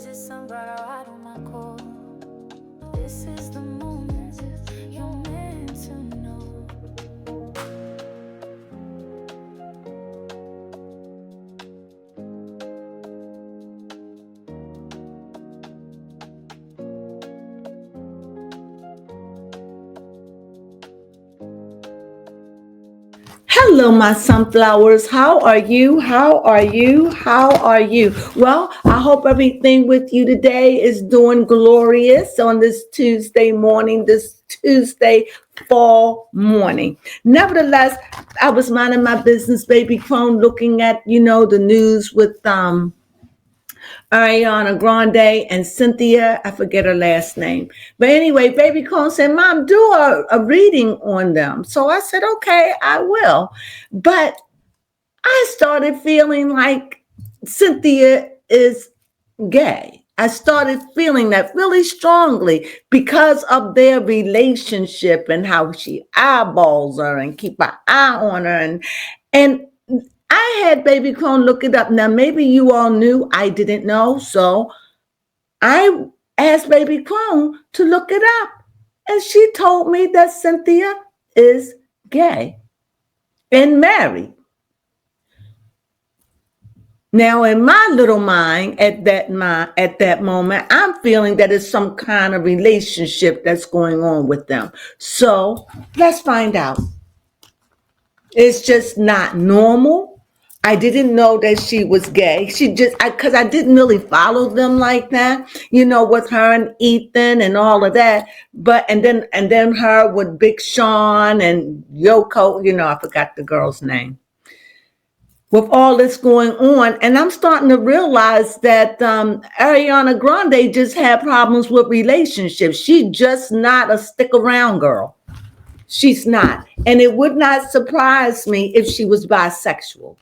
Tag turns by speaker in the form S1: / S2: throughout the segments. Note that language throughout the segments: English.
S1: visit somebody right on my call. This is the moment you're meant to know.
S2: Hello, my sunflowers. How are you? How are you? How are you? Well, I hope everything with you today is doing glorious on this Tuesday morning, this Tuesday fall morning. Nevertheless, I was minding my business, baby phone, looking at, the news with Ariana Grande and Cynthia. I forget her last name. But anyway, Baby Cone said, Mom, do a reading on them. So I said, okay, I will. But I started feeling like Cynthia is gay. I started feeling that really strongly because of their relationship and how she eyeballs her and keep an eye on her. And I had Baby Clone look it up. Now, maybe you all knew. I didn't know. So I asked Baby Clone to look it up. And she told me that Cynthia is gay and married. Now, in my little mind, at that moment, I'm feeling that it's some kind of relationship that's going on with them. So let's find out. It's just not normal. I didn't know that she was gay. Because I didn't really follow them like that, with her and Ethan and all of that. But and then her with Big Sean and Yoko. I forgot the girl's name. With all this going on, and I'm starting to realize that Ariana Grande just had problems with relationships. She's just not a stick around girl. She's not. And it would not surprise me if she was bisexual.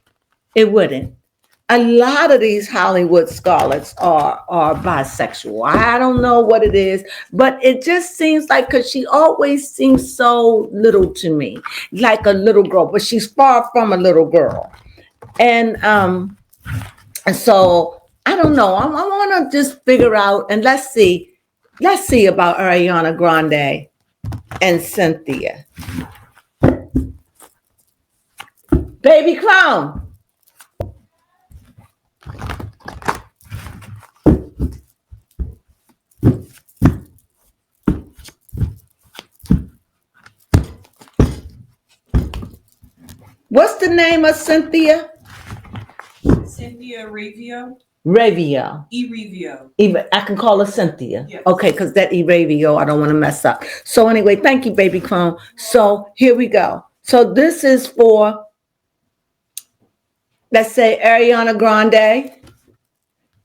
S2: It wouldn't. A lot of these Hollywood starlets are bisexual. I don't know what it is, but it just seems like, because she always seems so little to me, like a little girl, but she's far from a little girl. And so I don't know. I want to just figure out, and let's see about Ariana Grande and Cynthia. Baby Clown. What's the name of Cynthia?
S3: Cynthia Erivo.
S2: Ravio. I can call her Cynthia.
S3: Yes.
S2: Okay, because that Ravio, I don't want to mess up. So anyway, thank you, Baby Clone. So here we go. So this is for, let's say, Ariana Grande.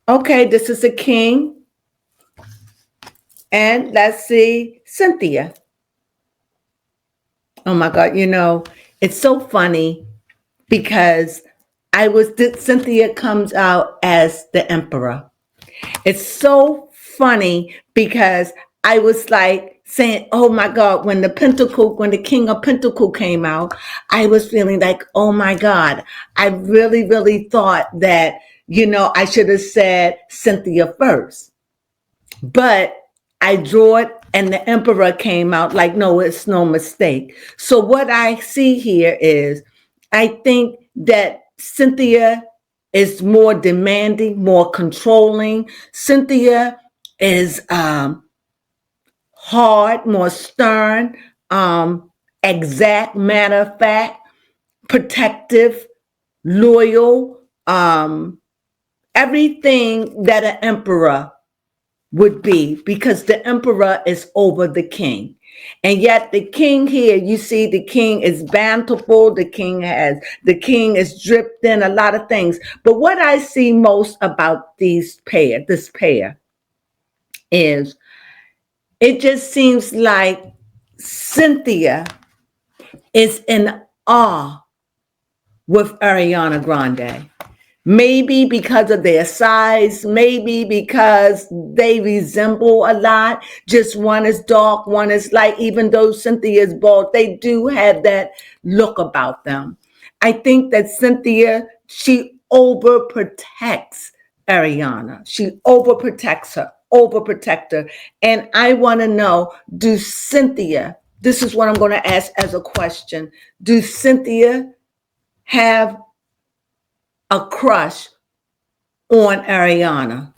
S2: Okay, this is a king. And let's see, Cynthia. Oh my God, it's so funny because Cynthia comes out as the emperor. It's so funny because I was like saying, oh my God, when the King of Pentacle came out, I was feeling like, oh my God, I really, really thought that, I should have said Cynthia first. But I drew it and the emperor came out like, no, it's no mistake. So what I see here is, I think that Cynthia is more demanding, more controlling. Cynthia is hard, more stern, exact, matter of fact, protective, loyal, everything that an emperor would be, because the emperor is over the king. And yet the king here, you see, the king is bountiful. The king is dripped in a lot of things. But what I see most about this pair is, it just seems like Cynthia is in awe with Ariana Grande. Maybe because of their size, maybe because they resemble a lot. Just one is dark, one is light. Even though Cynthia is bald, they do have that look about them. I think that Cynthia, she overprotects Ariana. She overprotects her, overprotect her. And I want to know, do Cynthia, this is what I'm going to ask as a question. Do Cynthia have a crush on Ariana?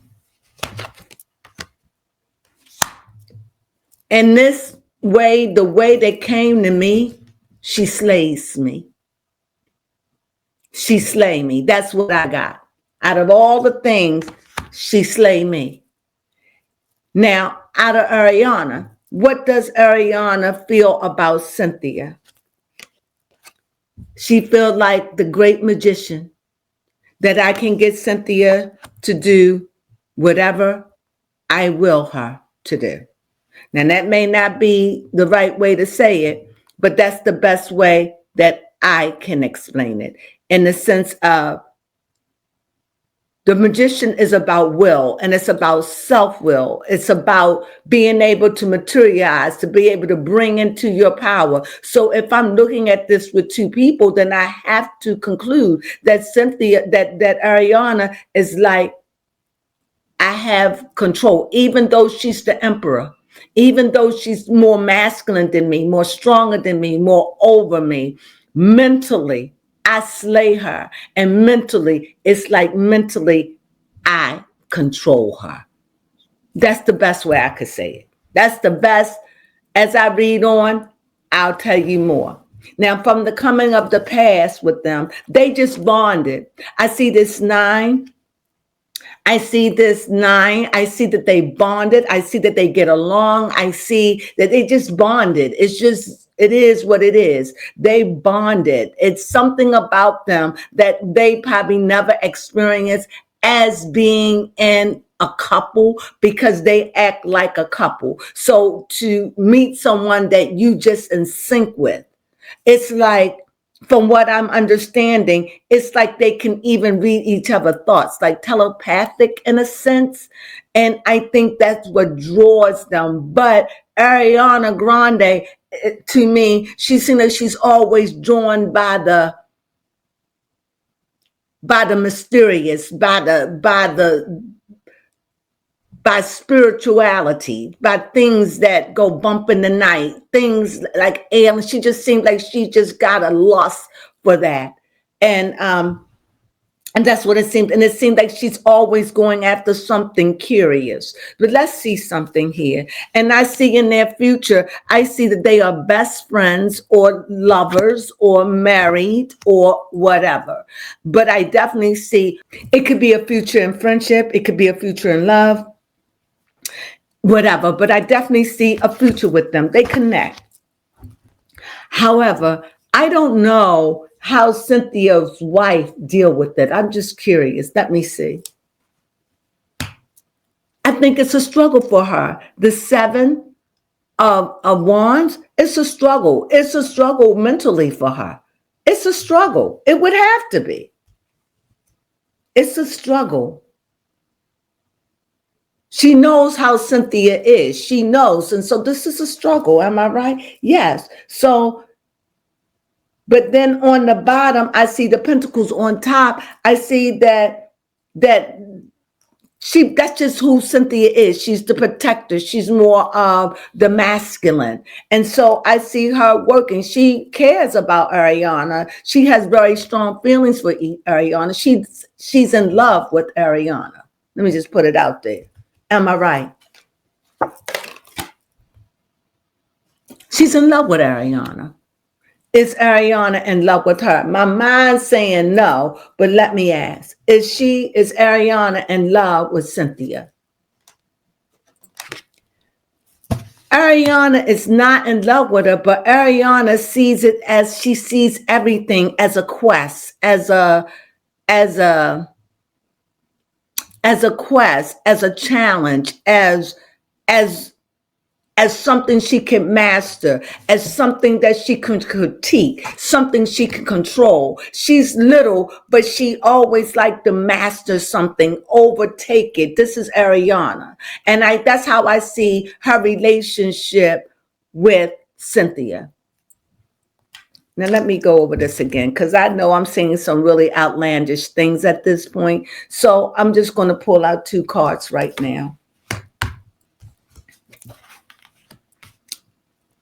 S2: And this way, the way they came to me, she slays me. She slay me. That's what I got. Out of all the things, she slay me. Now, out of Ariana, what does Ariana feel about Cynthia? She feels like the great magician, that I can get Cynthia to do whatever I will her to do. Now, that may not be the right way to say it, but that's the best way that I can explain it, in the sense of the magician is about will, and it's about self-will. It's about being able to materialize, to be able to bring into your power. So if I'm looking at this with two people, then I have to conclude that Cynthia, that Ariana is like, I have control, even though she's the emperor, even though she's more masculine than me, more stronger than me, more over me. Mentally, I slay her. And mentally, it's like mentally, I control her. That's the best way I could say it. That's the best. As I read on, I'll tell you more. Now, from the coming of the past with them, they just bonded. I see this 9. I see this 9. I see that they bonded. I see that they get along. I see that they just bonded. It's just, it is what it is. They bonded. It's something about them that they probably never experienced as being in a couple, because they act like a couple. So to meet someone that you just in sync with, it's like, from what I'm understanding, it's like they can even read each other's thoughts, like telepathic in a sense. And I think that's what draws them. But Ariana Grande, to me, she seems like she's always drawn by the mysterious, by spirituality, by things that go bump in the night, things like aliens. She just seemed like she just got a lust for that. And that's what it seemed. And it seemed like she's always going after something curious. But let's see something here. And I see in their future, I see that they are best friends or lovers or married or whatever. But I definitely see it could be a future in friendship. It could be a future in love. Whatever, but I definitely see a future with them. They connect. However, I don't know how Cynthia's wife deal with it. I'm just curious. Let me see. I think it's a struggle for her. The 7 of Wands, it's a struggle. It's a struggle mentally for her. It's a struggle. It would have to be. It's a struggle. She knows how Cynthia is. She knows. And so this is a struggle. Am I right? Yes. So, but then on the bottom, I see the pentacles. On top, I see that that's just who Cynthia is. She's the protector. She's more of the masculine. And so I see her working. She cares about Ariana. She has very strong feelings for Ariana. She's in love with Ariana. Let me just put it out there. Am I right? She's in love with Ariana. Is Ariana in love with her? My mind's saying no, but let me ask. Is Ariana in love with Cynthia? Ariana is not in love with her, but Ariana sees it as she sees everything as a quest, as a quest, as a challenge, as something she can master, as something that she can critique, something she can control. She's little, but she always like to master something, overtake it. This is Ariana. And that's how I see her relationship with Cynthia. Now let me go over this again because I know I'm seeing some really outlandish things at this point. So I'm just going to pull out 2 cards right now.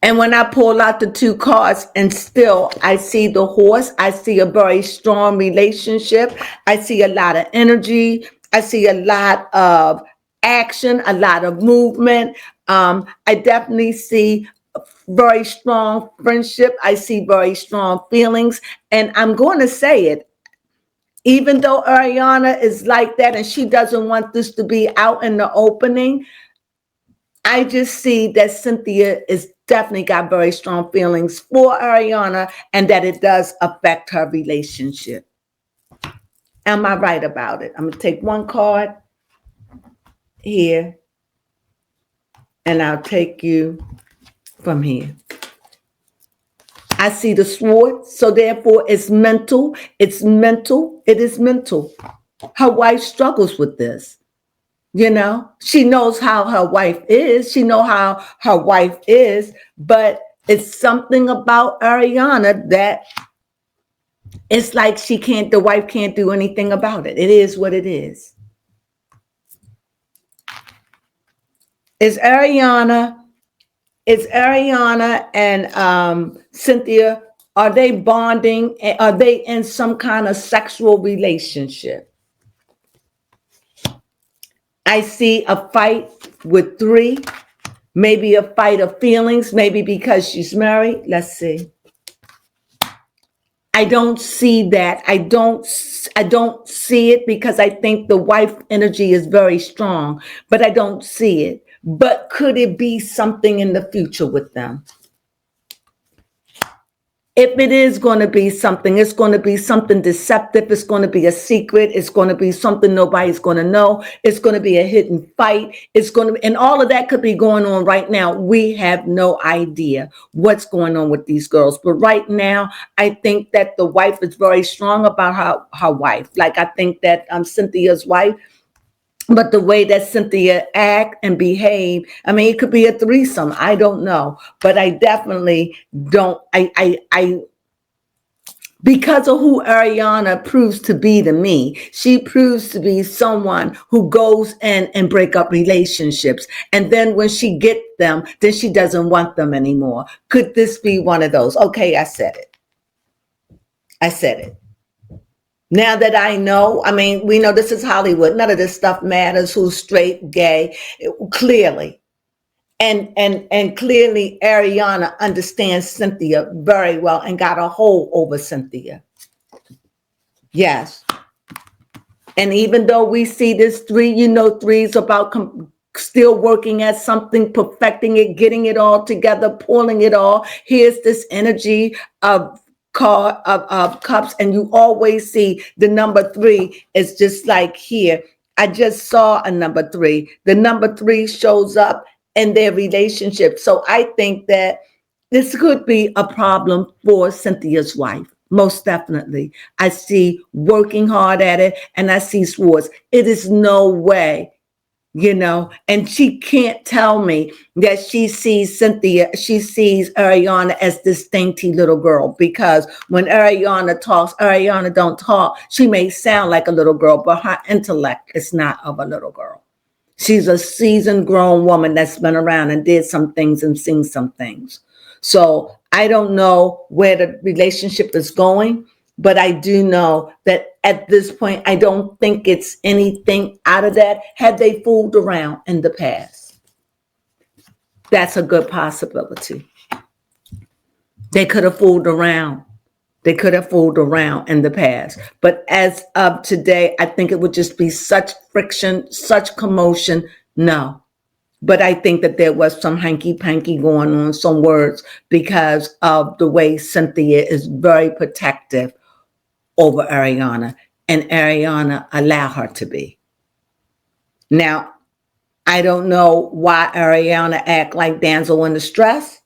S2: And when I pull out the 2 cards and still I see the horse, I see a very strong relationship. I see a lot of energy. I see a lot of action, a lot of movement. I definitely see very strong friendship. I see very strong feelings. And I'm going to say it, even though Ariana is like that and she doesn't want this to be out in the opening, I just see that Cynthia is definitely got very strong feelings for Ariana and that it does affect her relationship. Am I right about it? I'm going to take 1 card here and I'll take you from here. I see the sword, so therefore it's mental. It's mental. It is mental. Her wife struggles with this. You know, she knows how her wife is. She knows how her wife is, but it's something about Ariana that it's like the wife can't do anything about it. It is what it is. Is Ariana and Cynthia, are they bonding? Are they in some kind of sexual relationship? I see a fight with 3, maybe a fight of feelings, maybe because she's married. Let's see. I don't see that. I don't see it because I think the wife energy is very strong, but I don't see it. But could it be something in the future with them? If it is going to be something, it's going to be something deceptive. It's going to be a secret. It's going to be something nobody's going to know. It's going to be a hidden fight. And all of that could be going on right now. We have no idea what's going on with these girls. But right now, I think that the wife is very strong about her wife. Like I think that Cynthia's wife, but the way that Cynthia act and behave, I mean, it could be a threesome. I don't know, but I definitely don't. Because of who Ariana proves to be to me, she proves to be someone who goes in and break up relationships. And then when she gets them, then she doesn't want them anymore. Could this be one of those? Okay, I said it. Now that I know, I mean, we know this is Hollywood. None of this stuff matters. Who's straight, gay, clearly. And clearly Ariana understands Cynthia very well and got a hold over Cynthia. Yes. And even though we see this 3, 3 is about still working at something, perfecting it, getting it all together, pulling it all. Here's this energy of cups, and you always see the number 3 is just like here. I just saw a number 3. The number 3 shows up in their relationship. So I think that this could be a problem for Cynthia's wife. Most definitely. I see working hard at it, and I see swords. It is no way, and she can't tell me that she sees Ariana as this dainty little girl, because when Ariana talks, Ariana don't talk. She may sound like a little girl, but her intellect is not of a little girl. She's a seasoned grown woman that's been around and did some things and seen some things. So I don't know where the relationship is going, but I do know that at this point, I don't think it's anything out of that. Had they fooled around in the past? That's a good possibility. They could have fooled around. They could have fooled around in the past. But as of today, I think it would just be such friction, such commotion. No. But I think that there was some hanky-panky going on, some words, because of the way Cynthia is very protective over Ariana, and Ariana allow her to be. Now, I don't know why Ariana act like damsel in distress.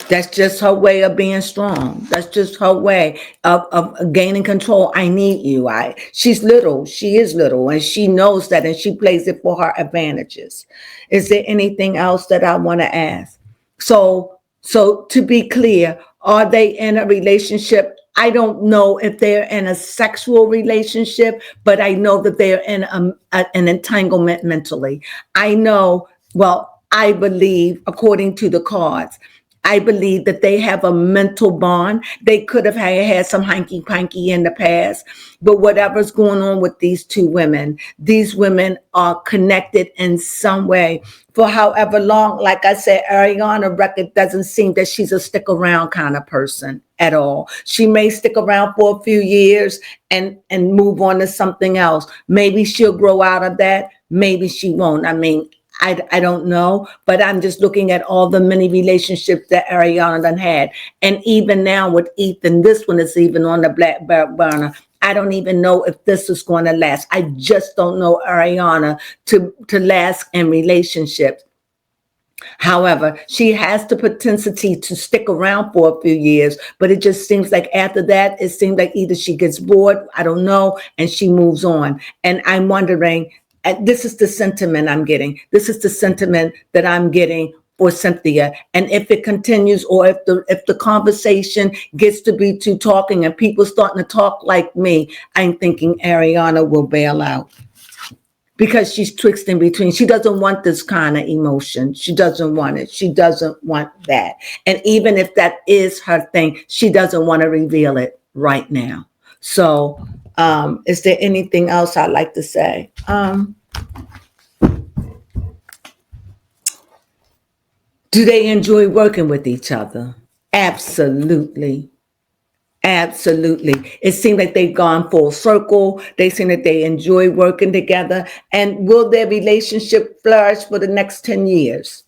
S2: That's just her way of being strong. That's just her way of gaining control. I need you. She's little. She is little, and she knows that, and she plays it for her advantages. Is there anything else that I want to ask? So So to be clear, are they in a relationship? I don't know if they're in a sexual relationship, but I know that they're in an entanglement mentally. I know, well, I believe, according to the cards, I believe that they have a mental bond. They could have had some hanky-panky in the past, but whatever's going on with these women are connected in some way. For however long, like I said, Ariana record doesn't seem that she's a stick around kind of person at all. She may stick around for a few years and move on to something else. Maybe she'll grow out of that. Maybe she won't. I mean, I don't know, but I'm just looking at all the many relationships that Ariana done had. And even now with Ethan, this one is even on the black burner. I don't even know if this is going to last. I just don't know Ariana to last in relationships. However, she has the potentiality to stick around for a few years, but it just seems like after that, it seems like either she gets bored, I don't know, and she moves on. And I'm wondering, this is the sentiment I'm getting. This is the sentiment that I'm getting for Cynthia. And if it continues, or if the conversation gets to be too talking and people starting to talk like me, I'm thinking Ariana will bail out. Because she's twixt in between. She doesn't want this kind of emotion. She doesn't want it. She doesn't want that. And even if that is her thing, she doesn't want to reveal it right now. So, is there anything else I'd like to say? Do they enjoy working with each other? Absolutely. Absolutely. It seems like they've gone full circle. They seem that they enjoy working together. And will their relationship flourish for the next 10 years?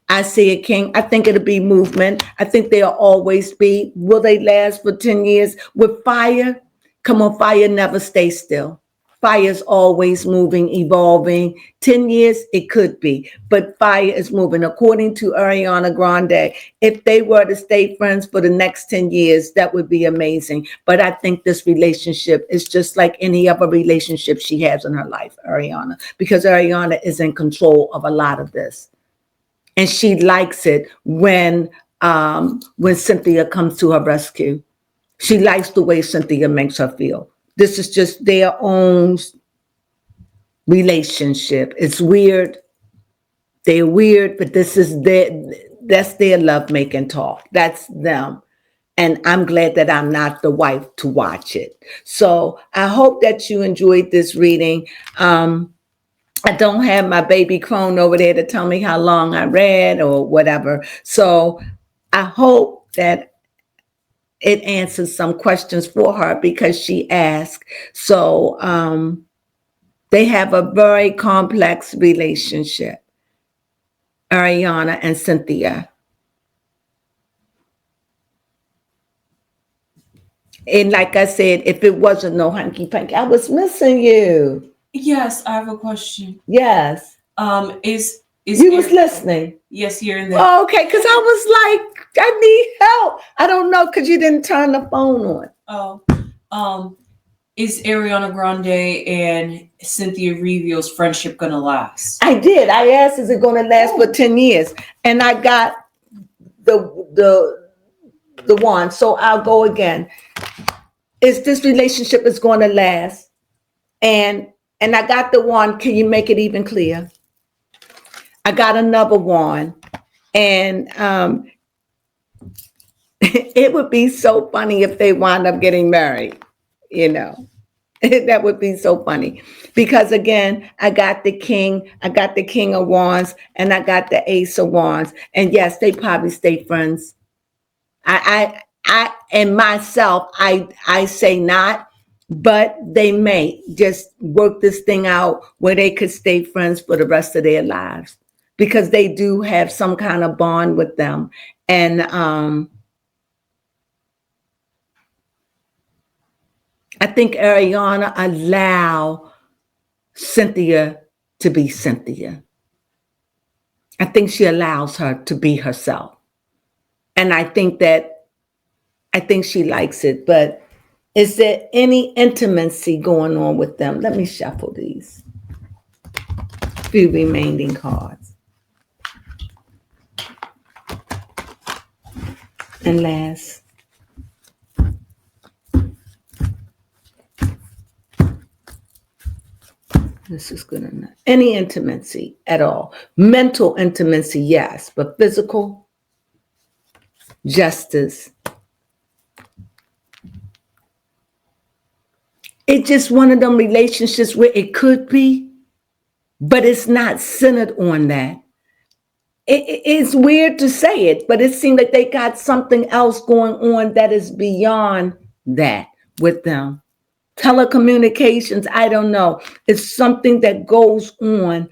S2: I see it, King. I think it'll be movement. I think they'll always be. Will they last for 10 years? With fire, come on, fire never stays still. Fire is always moving, evolving. 10 years, it could be, but fire is moving. According to Ariana Grande, if they were to stay friends for the next 10 years, that would be amazing. But I think this relationship is just like any other relationship she has in her life, Ariana, because Ariana is in control of a lot of this. And she likes it when Cynthia comes to her rescue. She likes the way Cynthia makes her feel. This is just their own relationship. It's weird. They're weird, but that's their lovemaking talk. That's them. And I'm glad that I'm not the wife to watch it. So I hope that you enjoyed this reading. I don't have my baby Crone over there to tell me how long I read or whatever. So I hope that it answers some questions for her because she asked. So they have a very complex relationship, Ariana and Cynthia. And like I said, if it wasn't no hanky panky, I was missing you.
S3: Yes, I have a question.
S2: Yes.
S3: Is
S2: you was listening?
S3: Yes, here and there.
S2: Oh, okay, because I was like, I need help. I don't know, because you didn't turn the phone on.
S3: Is Ariana Grande and Cynthia Erivo's friendship gonna last?
S2: I did. I asked, is it going to last for 10 years? And I got the one. So I'll go again. Is this relationship is going to last? And I got the one. Can you make it even clear? I got another one. And it would be so funny if they wound up getting married, you know. That would be so funny. Because again, I got the king of wands, and I got the ace of wands. And yes, they probably stay friends. I and myself, I say not, but they may just work this thing out where they could stay friends for the rest of their lives, because they do have some kind of bond with them. And I think Ariana allow Cynthia to be Cynthia. I think she allows her to be herself. And I think she likes it. But is there any intimacy going on with them? Let me shuffle these few remaining cards. and last. This is good enough. Any intimacy at all. Mental intimacy, yes, but physical, justice. It's just one of them relationships where it could be, but it's not centered on that. It's weird to say it, but it seems like they got something else going on that is beyond that with them. Telecommunications, I don't know. It's something that goes on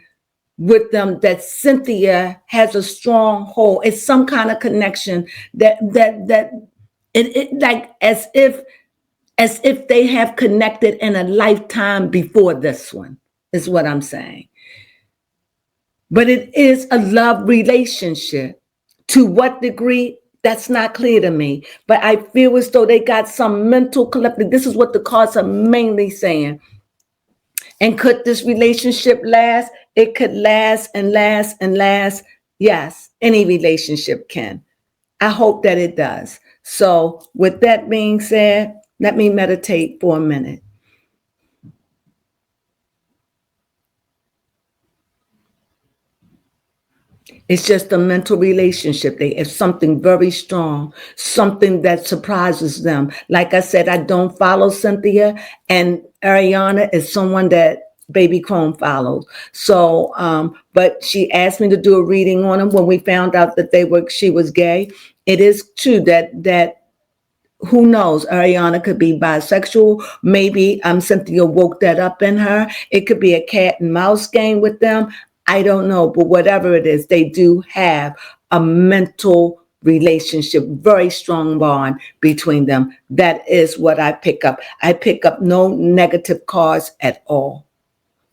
S2: with them that Cynthia has a strong hold. It's some kind of connection that it like as if they have connected in a lifetime before this one, is what I'm saying. But it is a love relationship. To what degree? That's not clear to me. But I feel as though they got some mental collective. This is what the cards are mainly saying. And could this relationship last? It could last and last and last. Yes, any relationship can. I hope that it does. So with that being said, let me meditate for a minute. It's just a mental relationship. It's something very strong, something that surprises them. Like I said, I don't follow Cynthia, and Ariana is someone that Baby Crone follows. So, but she asked me to do a reading on them when we found out that she was gay. It is true that who knows, Ariana could be bisexual. Maybe Cynthia woke that up in her. It could be a cat and mouse game with them. I don't know, but whatever it is, they do have a mental relationship, very strong bond between them. That is what I pick up. I pick up no negative cards at all.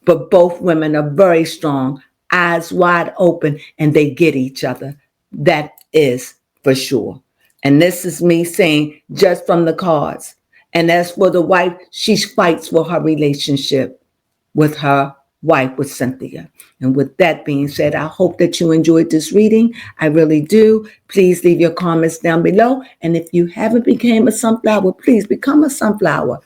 S2: But both women are very strong, eyes wide open, and they get each other. That is for sure. And this is me saying just from the cards. And as for the wife, she fights for her relationship with her wife, with Cynthia. And with that being said, I hope that you enjoyed this reading. I really do. Please leave your comments down below. And if you haven't become a sunflower, please become a sunflower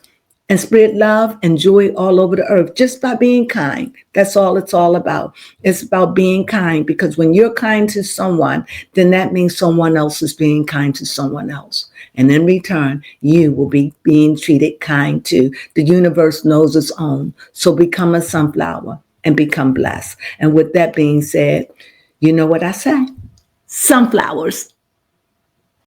S2: and spread love and joy all over the earth just by being kind. That's all it's all about. It's about being kind, because when you're kind to someone, then that means someone else is being kind to someone else. And in return, you will be being treated kind too. The universe knows its own. So become a sunflower and become blessed. And with that being said, you know what I say? Sunflowers.